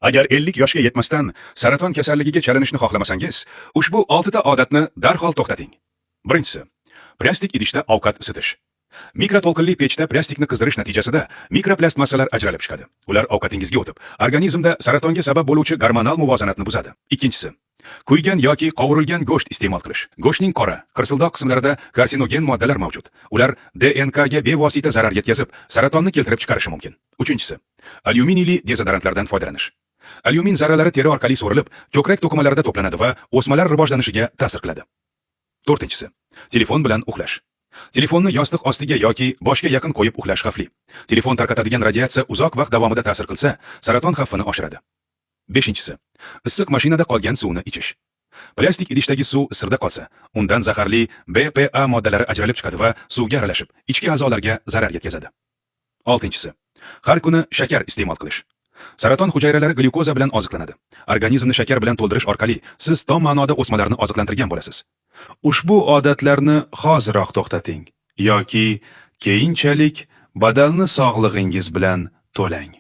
Agar 50 yoshga yetmasdan saraton kasalligiga chalinishni xohlamasangiz, ushbu 6 ta odatni darhol to'xtating. Birinchisi, plastik idishda ovqat isitish. Mikroto'lqinli pechda plastikni qizdirish natijasida mikroplastmassalar ajralib chiqadi. Ular ovqatingizga o'tib, organizmda saratonga sabab bo'luvchi gormonal muvozanatni buzadi. Ikkinchisi, kuygan yoki qovurilgan go'sht iste'mol qilish. Go'shtning qora, qirsildoq qismlarida karsinogen moddalar mavjud. Ular DNK ga bevosita zarar yetkazib, saratonni keltirib chiqarishi mumkin. Uchinchisi, alyuminiyli dezodorantlardan foydalanish. Alyumin zarralari teri orqali so'rilib, ko'krak to'qimalarida to'planadi va o'smalar rivojlanishiga ta'sir qiladi. To'rtinchisi, telefon bilan uxlash. Telefonni yostiq ostiga yoki boshga yaqin qo'yib uxlash xavfli. Telefon tarqatadigan radiatsiya uzoq vaqt davomida ta'sir qilsa, saraton xavfini oshiradi. Beshinchisi, issiq mashinada qolgan suvni ichish. Plastik idishdagi suv sirda qolsa, undan zaharli BPA moddalari ajralib chiqadi va suvga aralashib, ichki a'zolarga zarar yetkazadi. Oltinchisi, har kuni shakar iste'mol qilish. Saraton hujayralari glyukoza bilan oziqlanadi. Organizmni shakar bilan to'ldirish orqali siz tom ma'noda o'smalarni oziqlantirgan bo'lasiz. Ushbu odatlarni hoziroq to'xtating yoki keyinchalik badalni sog'lig'ingiz bilan to'lang.